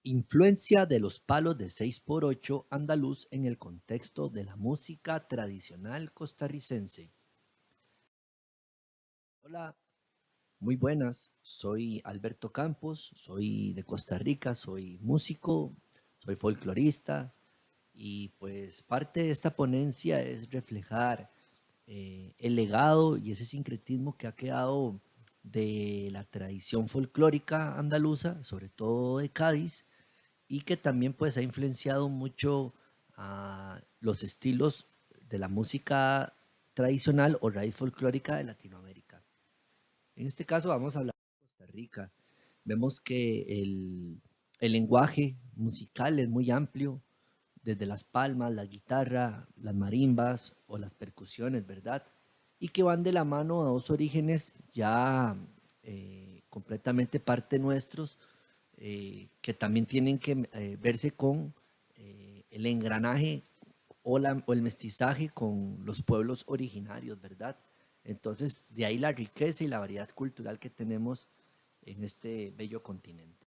Influencia de los palos de 6x8 andaluz en el contexto de la música tradicional costarricense. Hola, muy buenas. Soy Alberto Campos, soy de Costa Rica, soy músico, soy folclorista y pues parte de esta ponencia es reflejar el legado y ese sincretismo que ha quedado de la tradición folclórica andaluza, sobre todo de Cádiz, y que también pues ha influenciado mucho a los estilos de la música tradicional o raíz folclórica de Latinoamérica. En este caso vamos a hablar de Costa Rica. Vemos que el lenguaje musical es muy amplio, desde las palmas, la guitarra, las marimbas o las percusiones, ¿verdad? Y que van de la mano a dos orígenes ya completamente parte nuestros, que también tienen que verse con el engranaje o el mestizaje con los pueblos originarios, ¿verdad? Entonces, de ahí la riqueza y la variedad cultural que tenemos en este bello continente.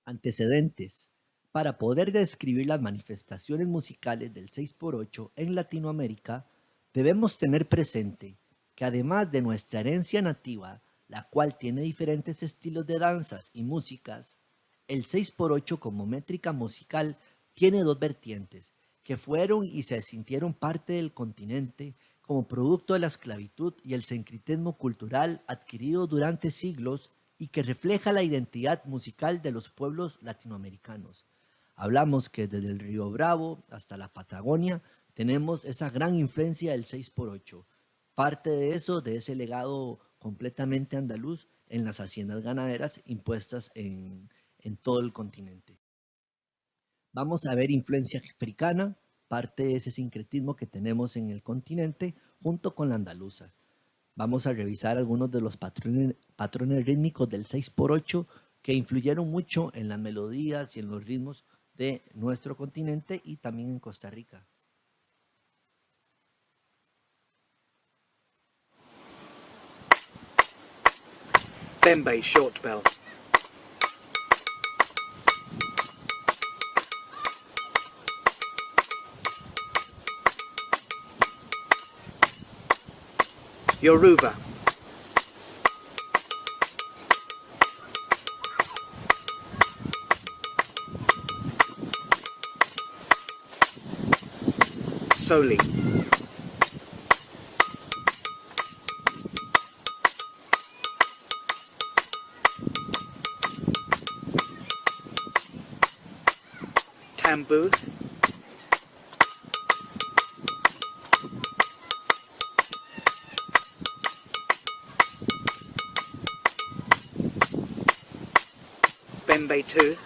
Antecedentes. Para poder describir las manifestaciones musicales del 6x8 en Latinoamérica, debemos tener presente que además de nuestra herencia nativa, la cual tiene diferentes estilos de danzas y músicas, el 6x8 como métrica musical tiene dos vertientes, que fueron y se sintieron parte del continente como producto de la esclavitud y el sincretismo cultural adquirido durante siglos y que refleja la identidad musical de los pueblos latinoamericanos. Hablamos que desde el Río Bravo hasta la Patagonia tenemos esa gran influencia del 6x8. Parte de eso, de ese legado completamente andaluz en las haciendas ganaderas impuestas en todo el continente. Vamos a ver influencia africana, parte de ese sincretismo que tenemos en el continente, junto con la andaluza. Vamos a revisar algunos de los patrones rítmicos del 6x8 que influyeron mucho en las melodías y en los ritmos de nuestro continente y también en Costa Rica. Bembe short bell. Yoruba. Soli. Tambur. Bembe 2.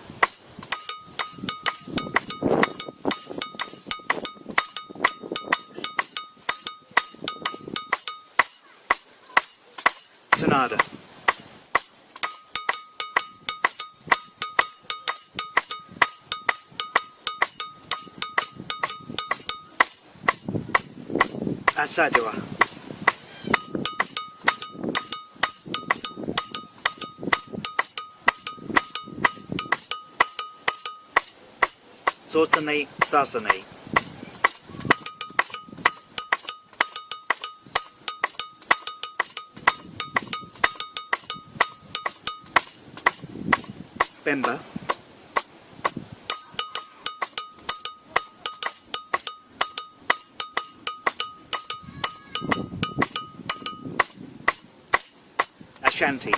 Sonada. Asadua. Sotane Sasane. Bemba. Ashanti.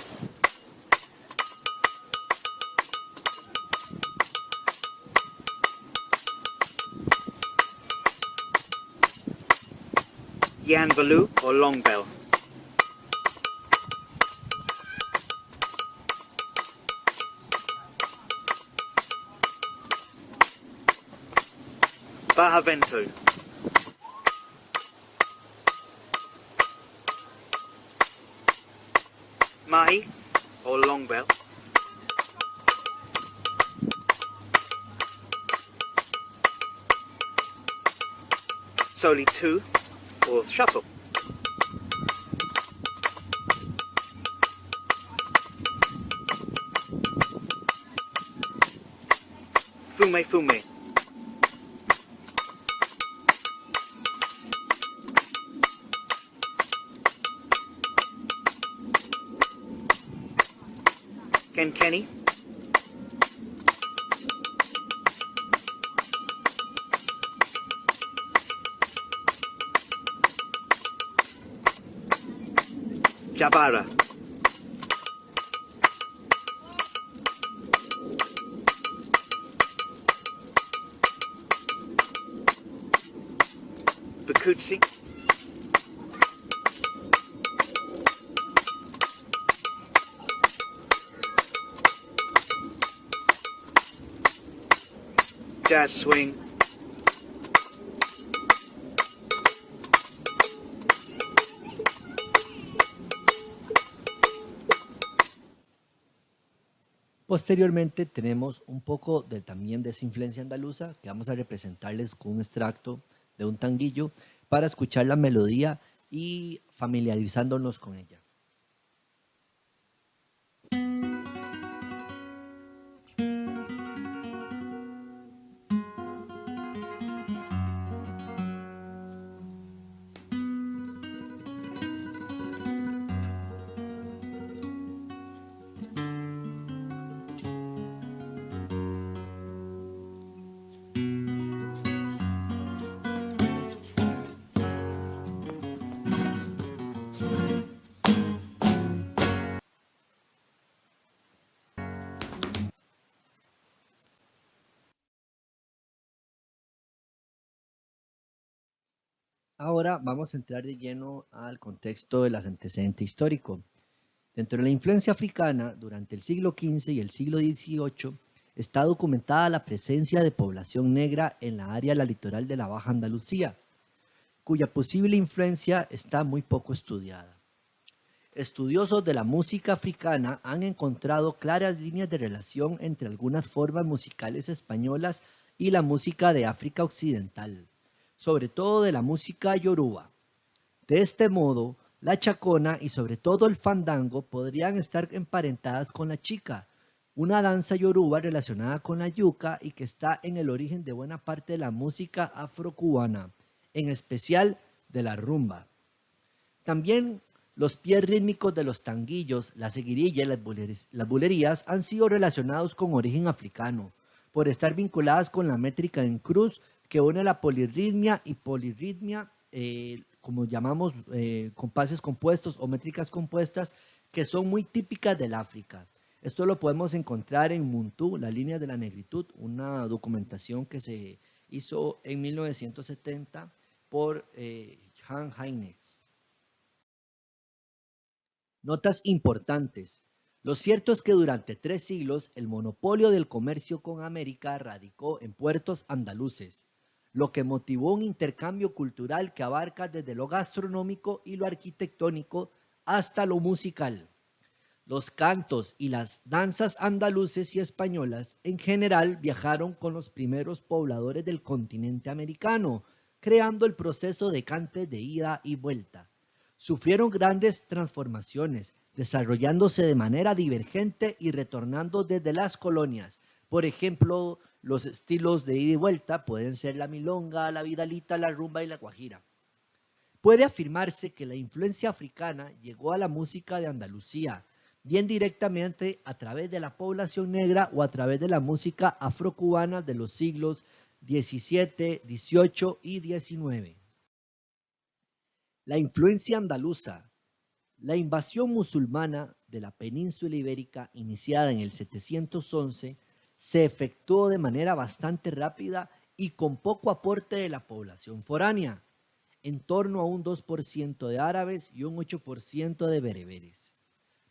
Yanvalu or long bell. Bahavento. Mahi or long bell. Soli 2 or shuffle. Fume fume. Ken Kenny. Jabara. Bakutsi. Jazz swing. Posteriormente tenemos un poco también de esa influencia andaluza que vamos a representarles con un extracto de un tanguillo para escuchar la melodía y familiarizándonos con ella. Ahora vamos a entrar de lleno al contexto del antecedente histórico. Dentro de la influencia africana, durante el siglo XV y el siglo XVIII, está documentada la presencia de población negra en la área litoral de la Baja Andalucía, cuya posible influencia está muy poco estudiada. Estudiosos de la música africana han encontrado claras líneas de relación entre algunas formas musicales españolas y la música de África Occidental, sobre todo de la música yoruba. De este modo, la chacona y sobre todo el fandango podrían estar emparentadas con la chica, una danza yoruba relacionada con la yuca y que está en el origen de buena parte de la música afrocubana, en especial de la rumba. También los pies rítmicos de los tanguillos, la seguirilla y las bulerías han sido relacionados con origen africano, por estar vinculadas con la métrica en cruz que une la polirritmia y polirritmia, como llamamos compases compuestos o métricas compuestas, que son muy típicas del África. Esto lo podemos encontrar en Muntu, la línea de la negritud, una documentación que se hizo en 1970 por Han Haynes. Notas importantes. Lo cierto es que durante 3 siglos el monopolio del comercio con América radicó en puertos andaluces, lo que motivó un intercambio cultural que abarca desde lo gastronómico y lo arquitectónico hasta lo musical. Los cantos y las danzas andaluces y españolas en general viajaron con los primeros pobladores del continente americano, creando el proceso de cantes de ida y vuelta. Sufrieron grandes transformaciones, desarrollándose de manera divergente y retornando desde las colonias. Por ejemplo, los estilos de ida y vuelta pueden ser la milonga, la vidalita, la rumba y la guajira. Puede afirmarse que la influencia africana llegó a la música de Andalucía, bien directamente a través de la población negra o a través de la música afrocubana de los siglos XVII, XVIII y XIX. La influencia andaluza. La invasión musulmana de la península ibérica, iniciada en el 711, se efectuó de manera bastante rápida y con poco aporte de la población foránea, en torno a un 2% de árabes y un 8% de bereberes.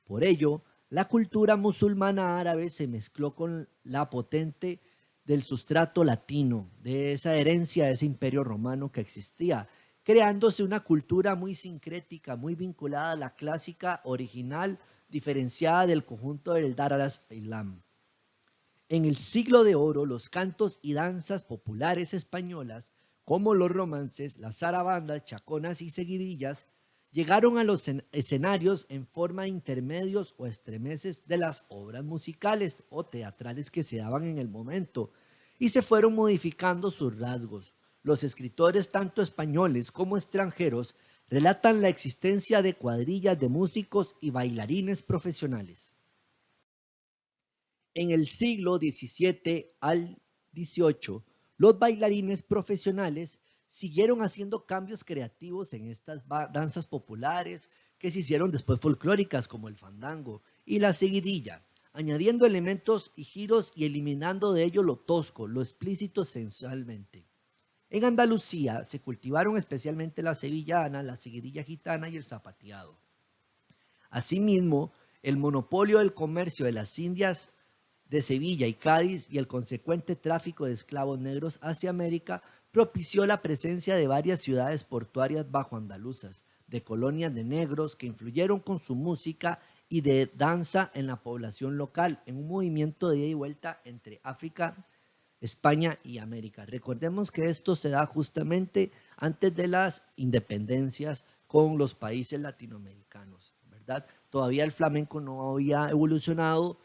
Por ello, la cultura musulmana árabe se mezcló con la potente del sustrato latino, de esa herencia de ese imperio romano que existía, creándose una cultura muy sincrética, muy vinculada a la clásica original, diferenciada del conjunto del Dar al-Islam. En el siglo de oro, los cantos y danzas populares españolas, como los romances, las zarabandas, chaconas y seguidillas, llegaron a los escenarios en forma de intermedios o estremeces de las obras musicales o teatrales que se daban en el momento, y se fueron modificando sus rasgos. Los escritores, tanto españoles como extranjeros, relatan la existencia de cuadrillas de músicos y bailarines profesionales. En el siglo XVII al XVIII, los bailarines profesionales siguieron haciendo cambios creativos en estas danzas populares que se hicieron después folclóricas como el fandango y la seguidilla, añadiendo elementos y giros y eliminando de ello lo tosco, lo explícito sensualmente. En Andalucía se cultivaron especialmente la sevillana, la seguidilla gitana y el zapateado. Asimismo, el monopolio del comercio de las Indias de Sevilla y Cádiz y el consecuente tráfico de esclavos negros hacia América propició la presencia de varias ciudades portuarias bajo andaluzas, de colonias de negros que influyeron con su música y de danza en la población local, en un movimiento de ida y vuelta entre África, España y América. Recordemos que esto se da justamente antes de las independencias con los países latinoamericanos, ¿verdad? Todavía el flamenco no había evolucionado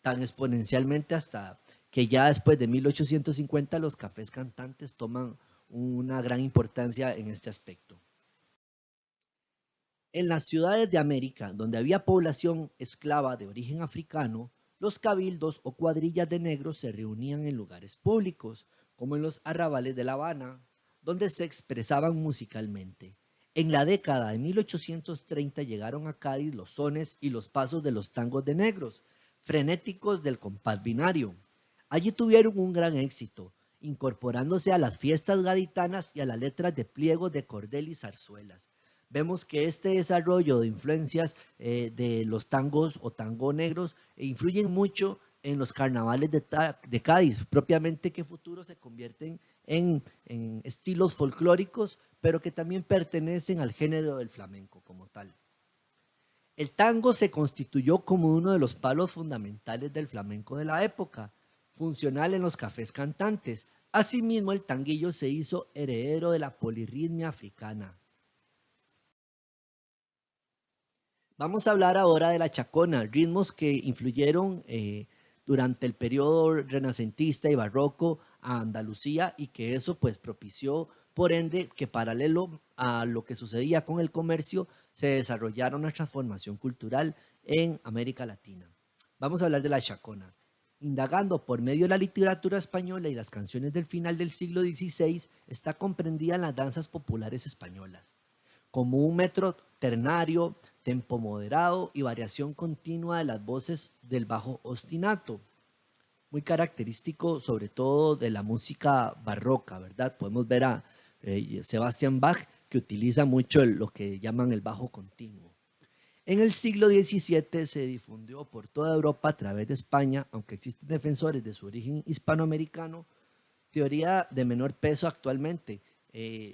tan exponencialmente hasta que ya después de 1850 los cafés cantantes toman una gran importancia en este aspecto. En las ciudades de América, donde había población esclava de origen africano, los cabildos o cuadrillas de negros se reunían en lugares públicos, como en los arrabales de La Habana, donde se expresaban musicalmente. En la década de 1830 llegaron a Cádiz los sones y los pasos de los tangos de negros, frenéticos del compás binario. Allí tuvieron un gran éxito, incorporándose a las fiestas gaditanas y a las letras de pliegos de cordel y zarzuelas. Vemos que este desarrollo de influencias de los tangos o tango negros influyen mucho en los carnavales de Cádiz, propiamente que futuro se convierten en estilos folclóricos, pero que también pertenecen al género del flamenco como tal. El tango se constituyó como uno de los palos fundamentales del flamenco de la época, funcional en los cafés cantantes. Asimismo, el tanguillo se hizo heredero de la polirritmia africana. Vamos a hablar ahora de la chacona, ritmos que influyeron durante el periodo renacentista y barroco a Andalucía y que eso pues propició, por ende, que paralelo a lo que sucedía con el comercio, se desarrollara una transformación cultural en América Latina. Vamos a hablar de la chacona. Indagando por medio de la literatura española y las canciones del final del siglo XVI, está comprendida en las danzas populares españolas, como un metro ternario, tempo moderado y variación continua de las voces del bajo ostinato, muy característico sobre todo de la música barroca, ¿verdad? Podemos ver a Sebastian Bach, que utiliza mucho lo que llaman el bajo continuo. En el siglo XVII se difundió por toda Europa a través de España, aunque existen defensores de su origen hispanoamericano, teoría de menor peso actualmente.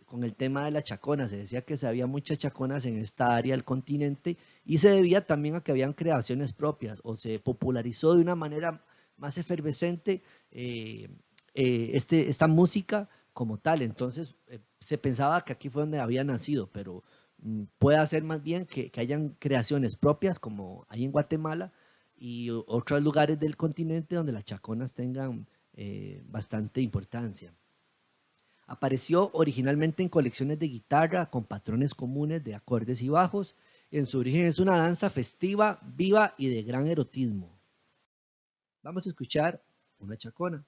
Con el tema de la chacona, se decía que había muchas chaconas en esta área del continente y se debía también a que habían creaciones propias o se popularizó de una manera más efervescente esta música como tal. Entonces se pensaba que aquí fue donde había nacido, pero puede ser más bien que hayan creaciones propias como hay en Guatemala y otros lugares del continente donde las chaconas tengan bastante importancia. Apareció originalmente en colecciones de guitarra con patrones comunes de acordes y bajos. En su origen es una danza festiva, viva y de gran erotismo. Vamos a escuchar una chacona.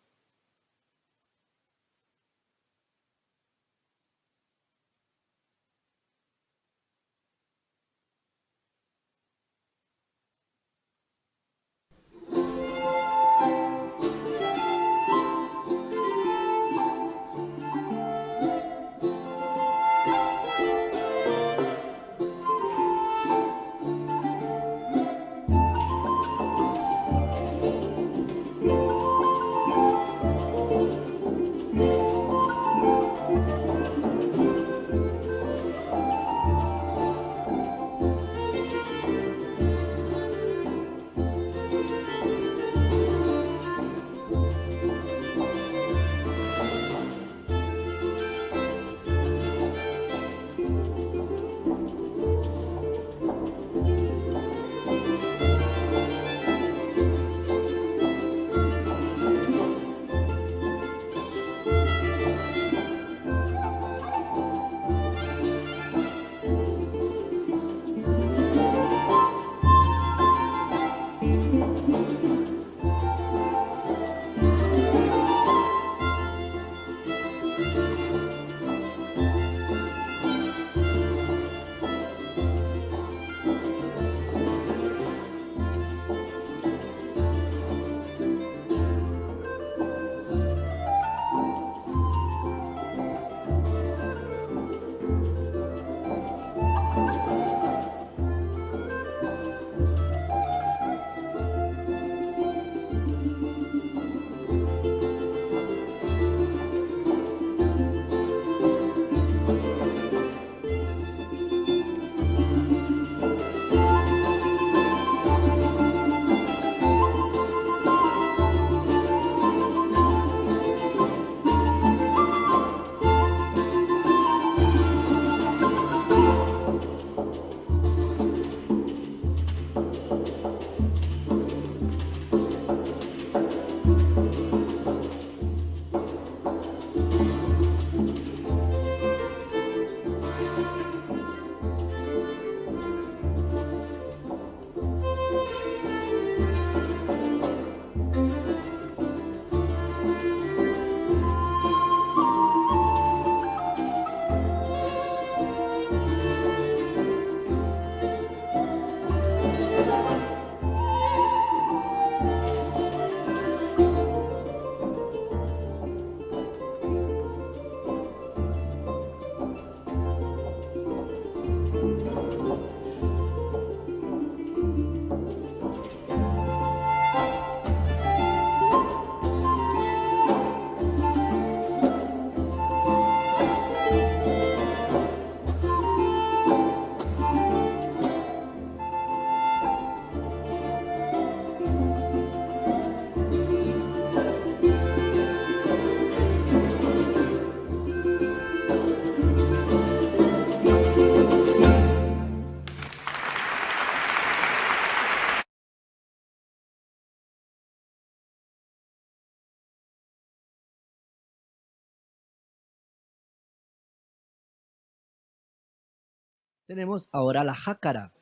Tenemos ahora la jácara,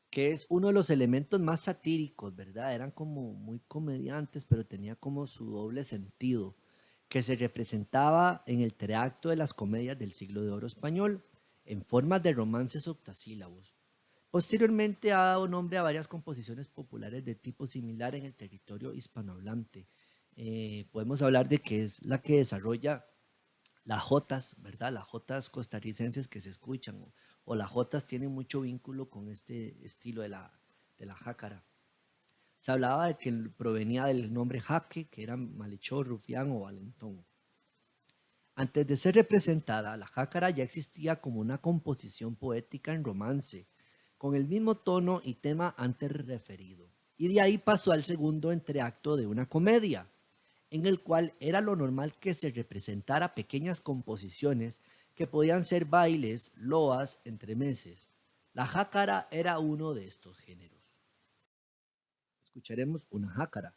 que es uno de los elementos más satíricos, ¿verdad? Eran como muy comediantes, pero tenía como su doble sentido, que se representaba en el teatro de las comedias del siglo de oro español, en formas de romances octasílabos. Posteriormente ha dado nombre a varias composiciones populares de tipo similar en el territorio hispanohablante. Podemos hablar de que es la que desarrolla las jotas, ¿verdad? Las jotas costarricenses que se escuchan, o las jotas tienen mucho vínculo con este estilo de la jácara. Se hablaba de que provenía del nombre jaque, que era malhechor, rufián o valentón. Antes de ser representada, la jácara ya existía como una composición poética en romance, con el mismo tono y tema antes referido. Y de ahí pasó al segundo entreacto de una comedia, en el cual era lo normal que se representara pequeñas composiciones que podían ser bailes, loas, entremeses. La jácara era uno de estos géneros. Escucharemos una jácara.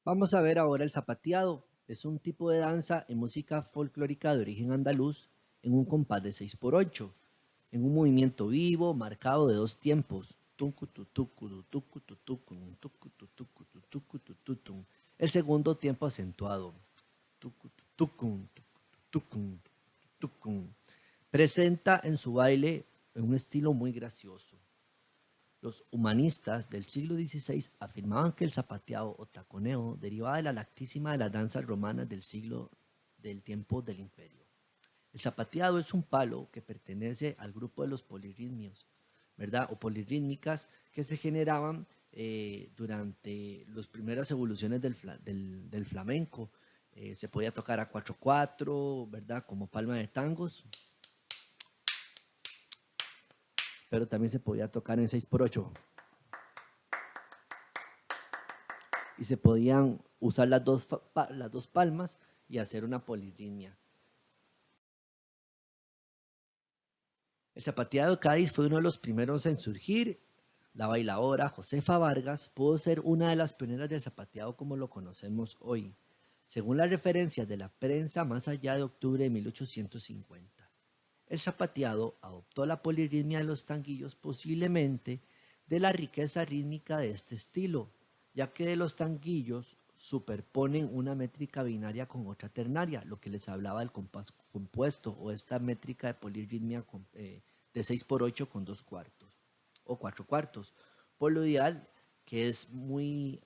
Vamos a ver ahora el zapateado. Es un tipo de danza en música folclórica de origen andaluz en un compás de 6/8, en un movimiento vivo marcado de dos tiempos. El segundo tiempo acentuado. Presenta en su baile un estilo muy gracioso. Los humanistas del siglo XVI afirmaban que el zapateado o taconeo derivaba de la lactísima de las danzas romanas del tiempo del imperio. El zapateado es un palo que pertenece al grupo de los polirritmios, ¿verdad? O polirrítmicas que se generaban durante las primeras evoluciones del flamenco. Se podía tocar a 4/4, ¿verdad? Como palma de tangos. pero también se podía tocar en 6x8. Y se podían usar las dos palmas y hacer una polirritmia. El zapateado de Cádiz fue uno de los primeros en surgir. La bailadora Josefa Vargas pudo ser una de las pioneras del zapateado como lo conocemos hoy, según las referencias de la prensa más allá de octubre de 1850. El zapateado adoptó la polirritmia de los tanguillos posiblemente de la riqueza rítmica de este estilo, ya que de los tanguillos superponen una métrica binaria con otra ternaria, lo que les hablaba del compás compuesto o esta métrica de polirritmia de 6x8 con 2/4 o 4/4, por lo ideal que es muy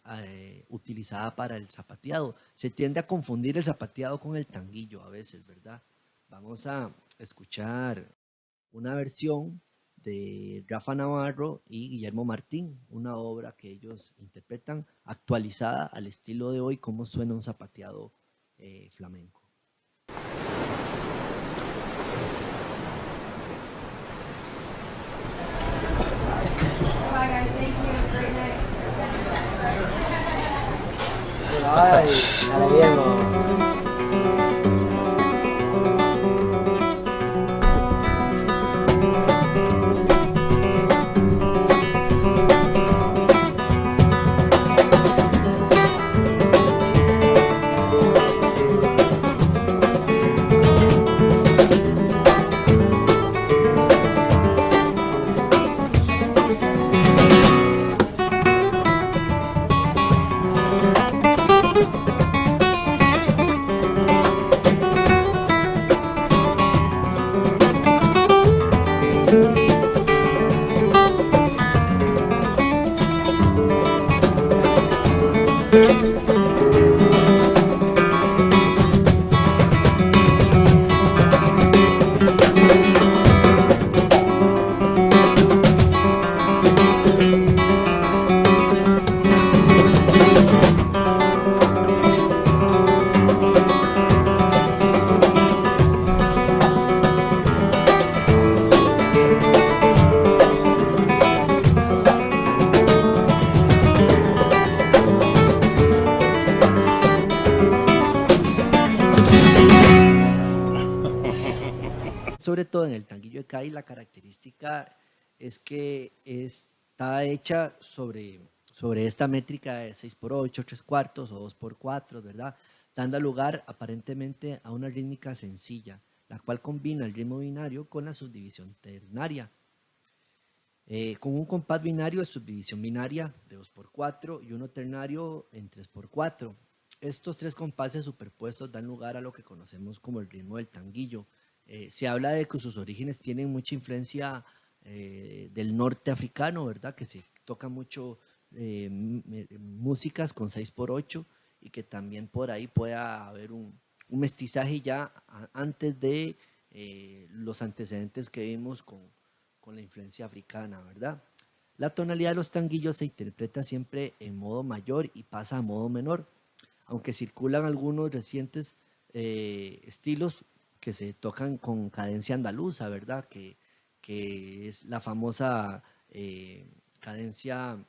utilizada para el zapateado. Se tiende a confundir el zapateado con el tanguillo a veces, ¿verdad? Vamos a escuchar una versión de Rafa Navarro y Guillermo Martín, una obra que ellos interpretan actualizada al estilo de hoy, cómo suena un zapateado flamenco. Bye guys, thank you. Have a great night. Ay, dale Diego. Sobre todo en el tanguillo de Cádiz, la característica es que está hecha sobre esta métrica de 6x8, 3/4 o 2x4, ¿verdad? Dando lugar aparentemente a una rítmica sencilla, la cual combina el ritmo binario con la subdivisión ternaria. Con un compás binario de subdivisión binaria de 2x4 y uno ternario en 3x4. Estos tres compases superpuestos dan lugar a lo que conocemos como el ritmo del tanguillo. Se habla de que sus orígenes tienen mucha influencia del norte africano, ¿verdad? Que se toca mucho músicas con 6x8 y que también por ahí pueda haber un mestizaje ya antes de los antecedentes que vimos con la influencia africana, ¿verdad? La tonalidad de los tanguillos se interpreta siempre en modo mayor y pasa a modo menor, aunque circulan algunos recientes estilos que se tocan con cadencia andaluza, ¿verdad? Que es la famosa cadencia.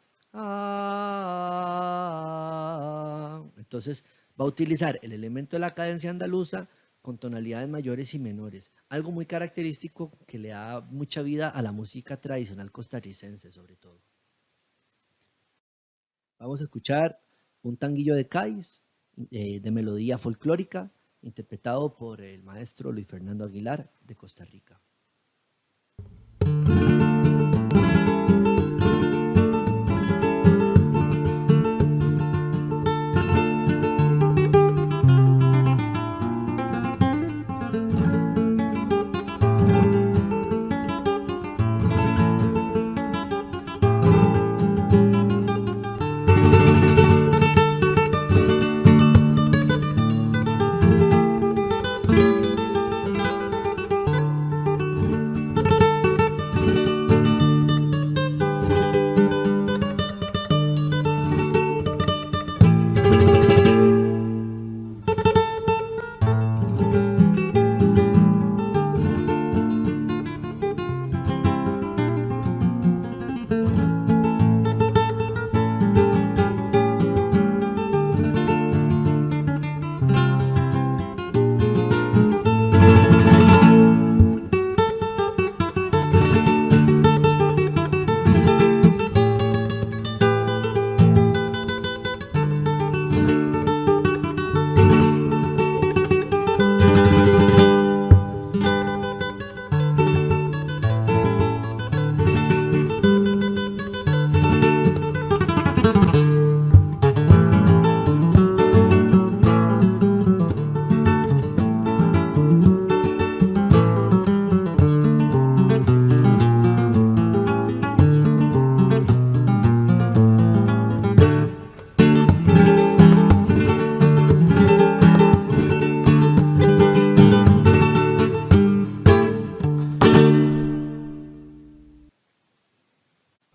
Entonces va a utilizar el elemento de la cadencia andaluza con tonalidades mayores y menores, algo muy característico que le da mucha vida a la música tradicional costarricense sobre todo. Vamos a escuchar un tanguillo de Cádiz de melodía folclórica interpretado por el maestro Luis Fernando Aguilar de Costa Rica.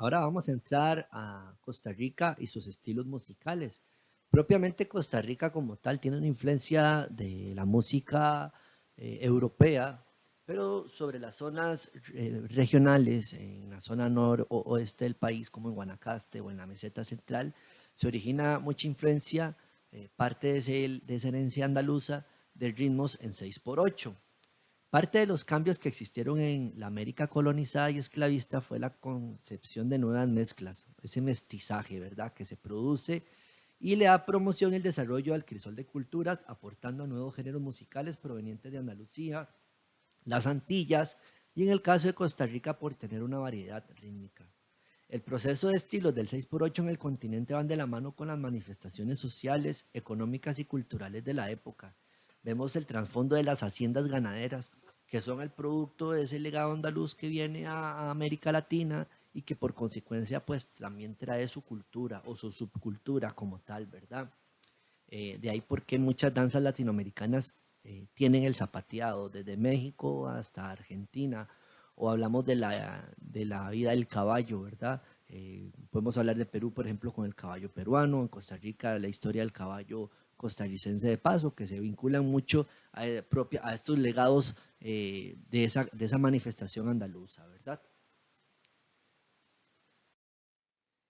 Ahora vamos a entrar a Costa Rica y sus estilos musicales. Propiamente Costa Rica como tal tiene una influencia de la música europea, pero sobre las zonas regionales, en la zona noroeste del país, como en Guanacaste o en la meseta central, se origina mucha influencia, parte de esa herencia andaluza, de ritmos en 6x8. Parte de los cambios que existieron en la América colonizada y esclavista fue la concepción de nuevas mezclas, ese mestizaje, ¿verdad?, que se produce y le da promoción el desarrollo al crisol de culturas, aportando nuevos géneros musicales provenientes de Andalucía, las Antillas y en el caso de Costa Rica por tener una variedad rítmica. El proceso de estilos del 6x8 en el continente van de la mano con las manifestaciones sociales, económicas y culturales de la época. Vemos el trasfondo de las haciendas ganaderas, que son el producto de ese legado andaluz que viene a América Latina y que por consecuencia pues también trae su cultura o su subcultura como tal, ¿verdad? De ahí porque muchas danzas latinoamericanas tienen el zapateado, desde México hasta Argentina, o hablamos de la vida del caballo, ¿verdad? Podemos hablar de Perú, por ejemplo, con el caballo peruano, en Costa Rica la historia del caballo costarricense de paso, que se vinculan mucho a estos legados de esa manifestación andaluza, ¿verdad?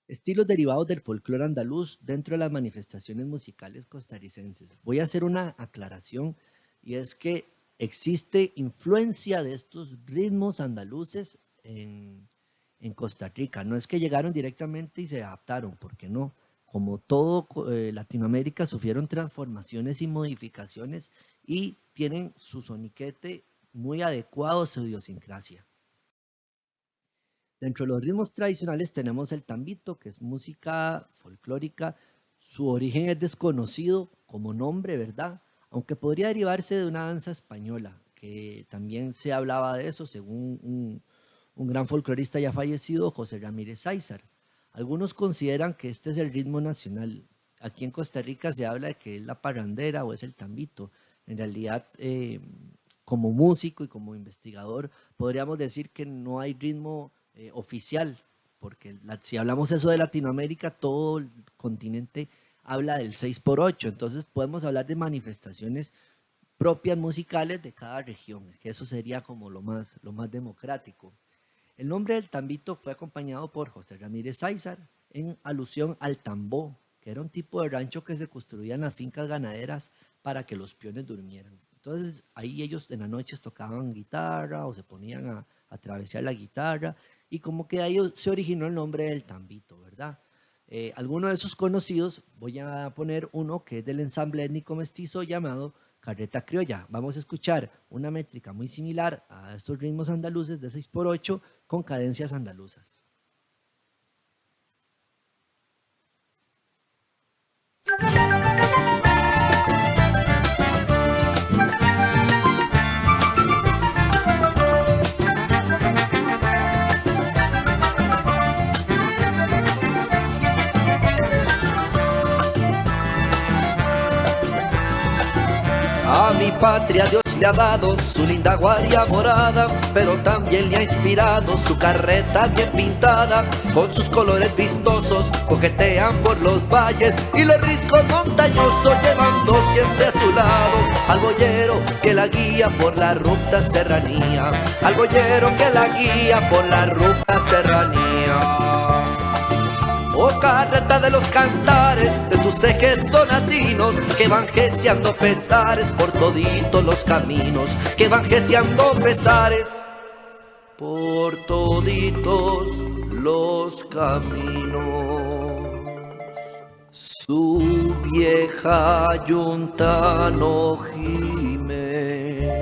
Estilos derivados del folclore andaluz dentro de las manifestaciones musicales costarricenses. Voy a hacer una aclaración y es que existe influencia de estos ritmos andaluces en Costa Rica. No es que llegaron directamente y se adaptaron, porque no. Como todo Latinoamérica sufrieron transformaciones y modificaciones y tienen su soniquete muy adecuado a su idiosincrasia. Dentro de los ritmos tradicionales tenemos el tambito, que es música folclórica. Su origen es desconocido como nombre, ¿verdad? Aunque podría derivarse de una danza española, que también se hablaba de eso, según un gran folclorista ya fallecido, José Ramírez Sáizar. Algunos consideran que este es el ritmo nacional. Aquí en Costa Rica se habla de que es la parrandera o es el tambito. En realidad, como músico y como investigador, podríamos decir que no hay ritmo oficial, porque si hablamos eso de Latinoamérica, todo el continente habla del 6x8, entonces podemos hablar de manifestaciones propias musicales de cada región, que eso sería como lo más democrático. El nombre del tambito fue acompañado por José Ramírez Sáizar en alusión al tambó, que era un tipo de rancho que se construía en las fincas ganaderas para que los peones durmieran. Entonces ahí ellos en las noches tocaban guitarra o se ponían a travesear la guitarra y como que ahí se originó el nombre del tambito, ¿verdad? Algunos de esos conocidos, voy a poner uno que es del ensamble étnico mestizo llamado Carreta Criolla. Vamos a escuchar una métrica muy similar a estos ritmos andaluces de 6x8 con cadencias andaluzas. A mi patria Dios le ha dado su linda guardia morada, pero también le ha inspirado su carreta bien pintada. Con sus colores vistosos coquetean por los valles y los riscos montañosos, llevando siempre a su lado al boyero que la guía por la ruta serranía, al boyero que la guía por la ruta serranía. Oh carreta de los cantares, de tus ejes sonatinos, que van geceando pesares por toditos los caminos, que van geceando pesares por toditos los caminos. Su vieja yunta no gime,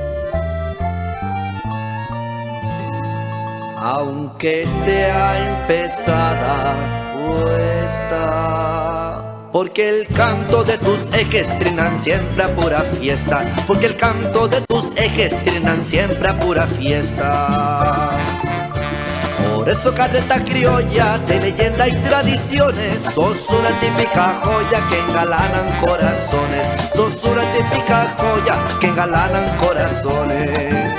aunque sea empezada puesta, porque el canto de tus ejes trinan siempre a pura fiesta, porque el canto de tus ejes trinan siempre a pura fiesta. Por eso carreta criolla de leyenda y tradiciones, sos una típica joya que engalanan corazones, sos una típica joya que engalanan corazones.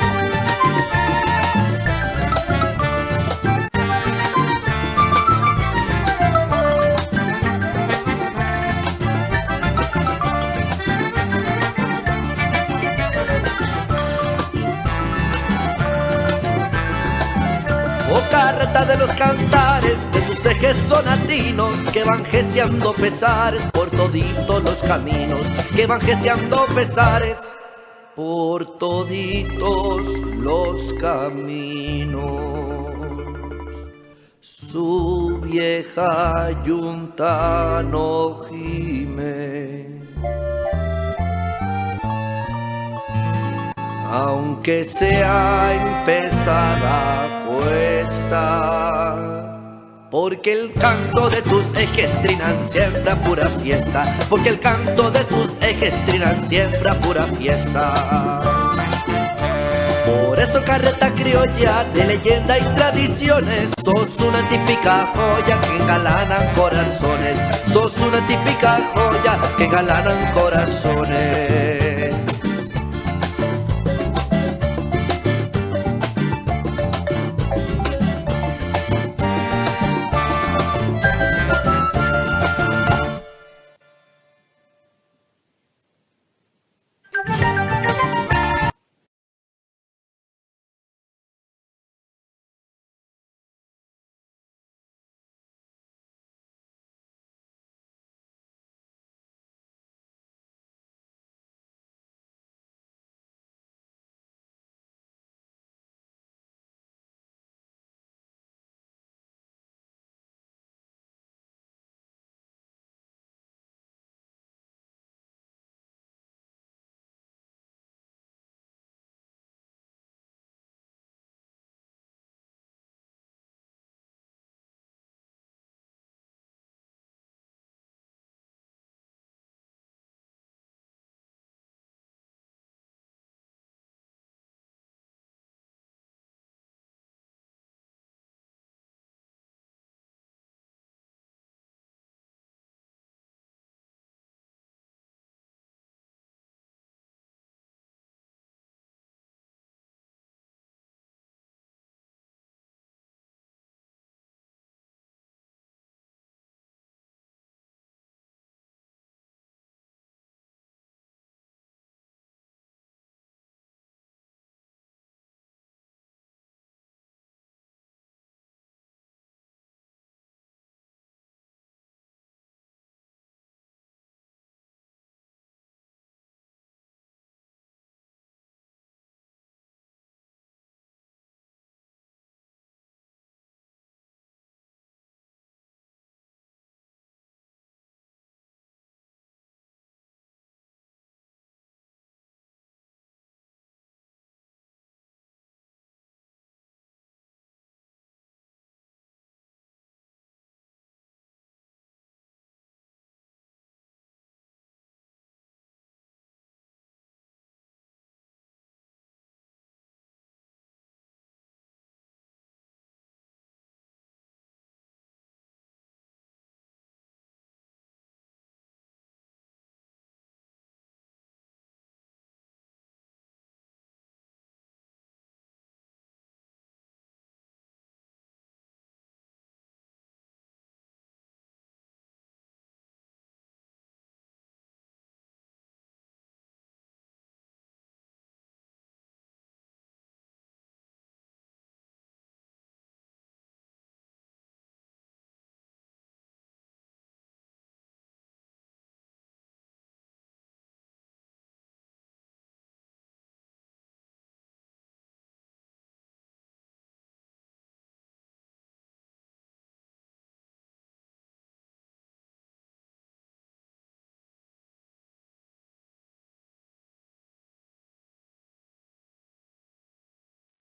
harta de los cantares de tus ejes sonatinos que van geceando pesares por toditos los caminos, que van geceando pesares por toditos los caminos. Su vieja yunta no gime, aunque sea empezada cuesta, porque el canto de tus ejes trinan siempre a pura fiesta, porque el canto de tus ejes trinan siempre a pura fiesta. Por eso carreta criolla de leyenda y tradiciones, sos una típica joya que engalanan corazones, sos una típica joya que engalanan corazones.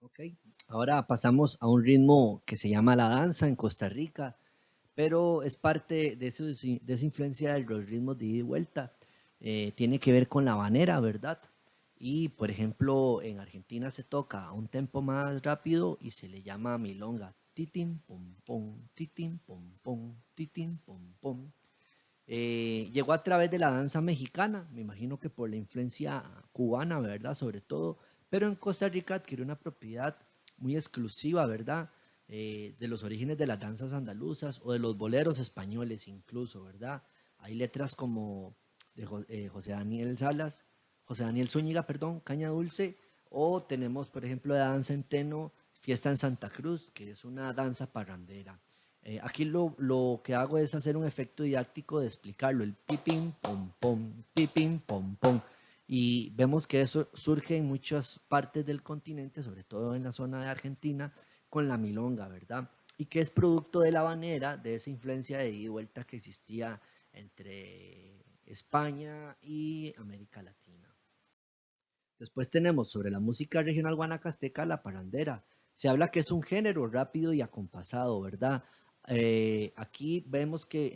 Ok, ahora pasamos a un ritmo que se llama la danza en Costa Rica, pero es parte de esa influencia de los ritmos de ida y vuelta. Tiene que ver con la habanera, ¿verdad? Y, por ejemplo, en Argentina se toca a un tempo más rápido y se le llama milonga. Titim, pom, pom, titim, pom, pom, titim, pom, pom. Llegó a través de la danza mexicana, me imagino que por la influencia cubana, ¿verdad? Sobre todo, pero en Costa Rica adquirió una propiedad muy exclusiva, ¿verdad? De los orígenes de las danzas andaluzas o de los boleros españoles incluso, ¿verdad? Hay letras como de José Daniel Salas, José Daniel Zúñiga, perdón, Caña Dulce, o tenemos, por ejemplo, de danza centeno, fiesta en Santa Cruz, que es una danza parrandera. Aquí lo que hago es hacer un efecto didáctico de explicarlo, el pipín, pom, pom, pipín, pom, pom. Y vemos que eso surge en muchas partes del continente, sobre todo en la zona de Argentina, con la milonga, ¿verdad? Y que es producto de la habanera, de esa influencia de ida y vuelta que existía entre España y América Latina. Después tenemos sobre la música regional guanacasteca la parrandera. Se habla que es un género rápido y acompasado, ¿verdad? Aquí vemos que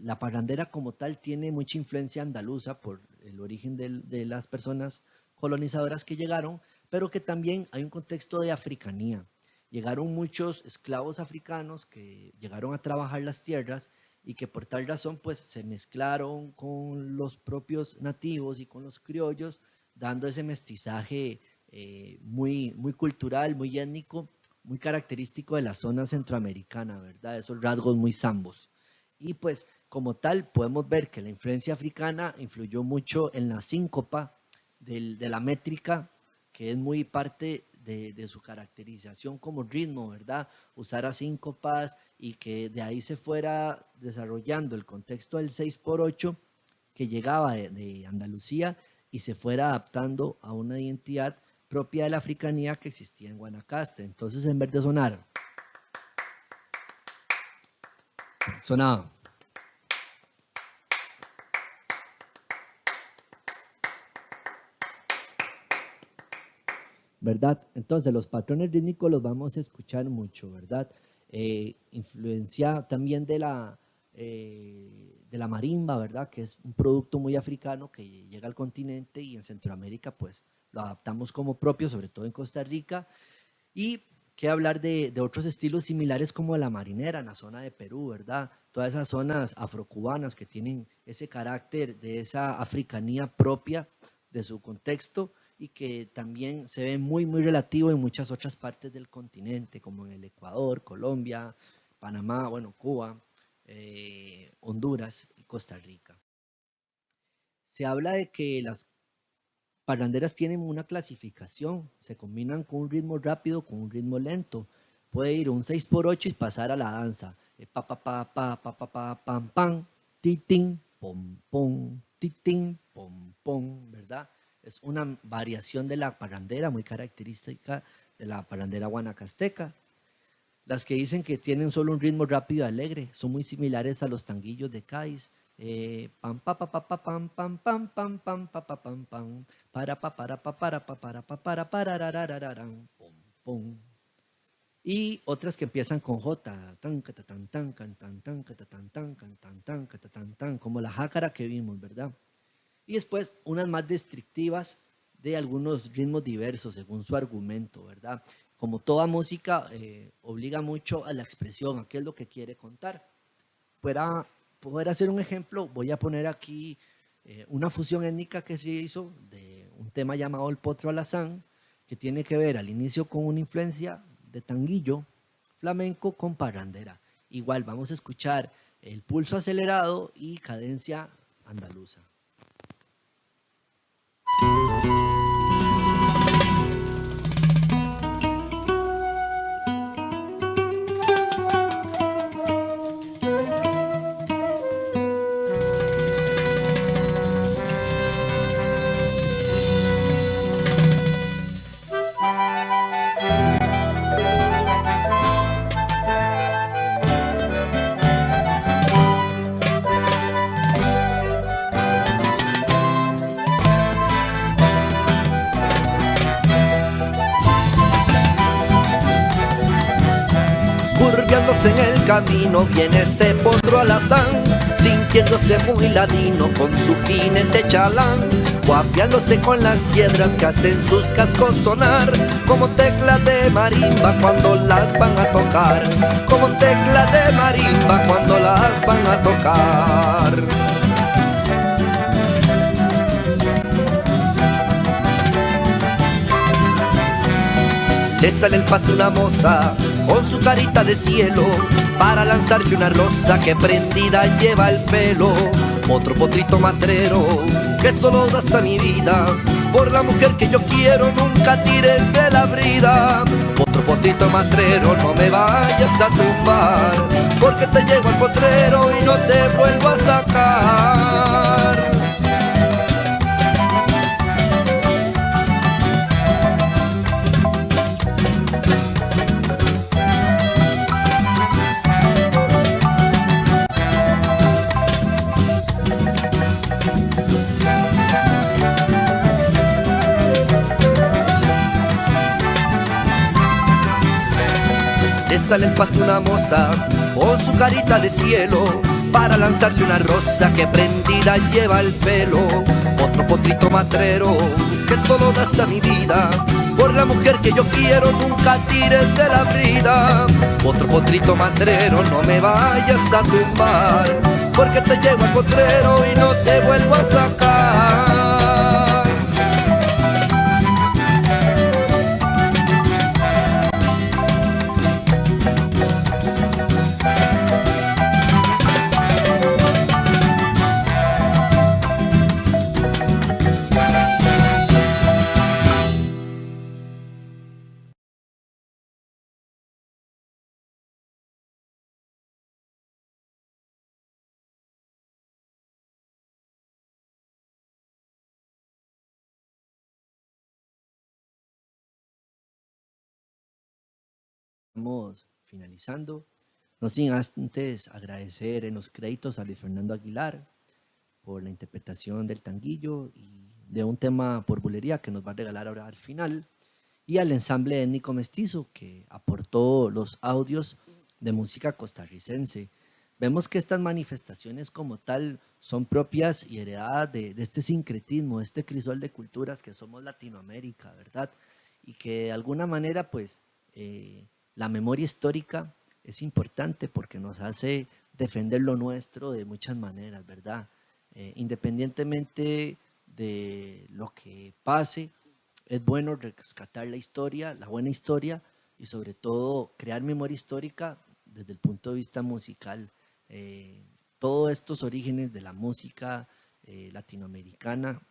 la parrandera como tal tiene mucha influencia andaluza por el origen de las personas colonizadoras que llegaron, pero que también hay un contexto de africanía. Llegaron muchos esclavos africanos que llegaron a trabajar las tierras y que por tal razón pues se mezclaron con los propios nativos y con los criollos, dando ese mestizaje muy cultural, muy étnico, muy característico de la zona centroamericana, ¿verdad? Esos rasgos muy zambos. Y pues como tal podemos ver que la influencia africana influyó mucho en la síncopa de la métrica, que es muy parte de su caracterización como ritmo, ¿verdad? Usar a síncopas y que de ahí se fuera desarrollando el contexto del 6x8 que llegaba de Andalucía y se fuera adaptando a una identidad propia de la africanía que existía en Guanacaste. Entonces, en vez de sonar, sonaba. ¿Verdad? Entonces, los patrones rítmicos los vamos a escuchar mucho, ¿verdad? Influencia también de la marimba, ¿verdad? Que es un producto muy africano que llega al continente y en Centroamérica, pues, lo adaptamos como propio, sobre todo en Costa Rica. Y qué hablar de otros estilos similares como la marinera en la zona de Perú, ¿verdad? Todas esas zonas afrocubanas que tienen ese carácter de esa africanía propia de su contexto y que también se ve muy relativo en muchas otras partes del continente, como en el Ecuador, Colombia, Panamá, bueno, Cuba, Honduras y Costa Rica. Se habla de que las parranderas tienen una clasificación, se combinan con un ritmo rápido, con un ritmo lento. Puede ir un 6x8 y pasar a la danza. Pa pa pa pa pa pa pa pam pam, titín, pom pom, titín, pom pom, ¿verdad? Es una variación de la parrandera muy característica de la parrandera guanacasteca. Las que dicen que tienen solo un ritmo rápido y alegre son muy similares a los tanguillos de Cádiz. Pam pa pa pa pa pam pam pam pam pam pa pa pam pam para pa para pa para pa para pa para pararararararam, pom pom. Y otras que empiezan con J, tan tan tan tan tan tan tan tan tan tan tan, como la jácara que vimos, ¿verdad? Y después unas más descriptivas de algunos ritmos diversos según su argumento, ¿verdad? Como toda música obliga mucho a la expresión, a qué es lo que quiere contar. Para poder hacer un ejemplo, voy a poner aquí una fusión étnica que se hizo de un tema llamado El Potro Alazán, que tiene que ver al inicio con una influencia de tanguillo flamenco con parrandera. Igual vamos a escuchar el pulso acelerado y cadencia andaluza. En el camino viene ese potro alazán, sintiéndose muy ladino con su jinete chalán, guapeándose con las piedras que hacen sus cascos sonar, como teclas de marimba cuando las van a tocar, como teclas de marimba cuando las van a tocar. Le sale el paso una moza con su carita de cielo para lanzarle una rosa que prendida lleva el pelo. Otro potrito matrero que solo das a mi vida Por la mujer que yo quiero nunca tires de la brida. Otro potito matrero, no me vayas a tumbar, porque te llevo al potrero y no te vuelvo a sacar. Sale el paso una moza con su carita de cielo para lanzarle una rosa que prendida lleva el pelo. Otro potrito matrero que solo das a mi vida. Por la mujer que yo quiero nunca tires de la brida. Otro potrito matrero, no me vayas a tumbar, porque te llevo al potrero y no te vuelvo a sacar. Estamos finalizando. No sin antes agradecer en los créditos a Luis Fernando Aguilar por la interpretación del tanguillo y de un tema por bulería que nos va a regalar ahora al final, y al ensamble étnico mestizo que aportó los audios de música costarricense. Vemos que estas manifestaciones como tal son propias y heredadas de este sincretismo, de este crisol de culturas que somos Latinoamérica, ¿verdad? Y que de alguna manera pues la memoria histórica es importante porque nos hace defender lo nuestro de muchas maneras, ¿verdad? Independientemente de lo que pase, es bueno rescatar la historia, la buena historia, y sobre todo crear memoria histórica desde el punto de vista musical. Todos estos orígenes de la música latinoamericana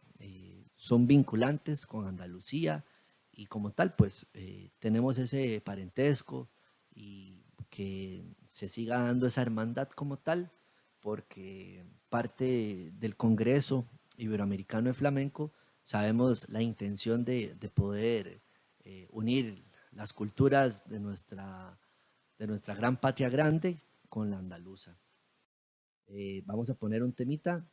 son vinculantes con Andalucía, y como tal pues tenemos ese parentesco, y que se siga dando esa hermandad como tal, porque parte del Congreso Iberoamericano de Flamenco sabemos la intención de poder unir las culturas de nuestra gran patria grande con la andaluza. Vamos a poner un temita.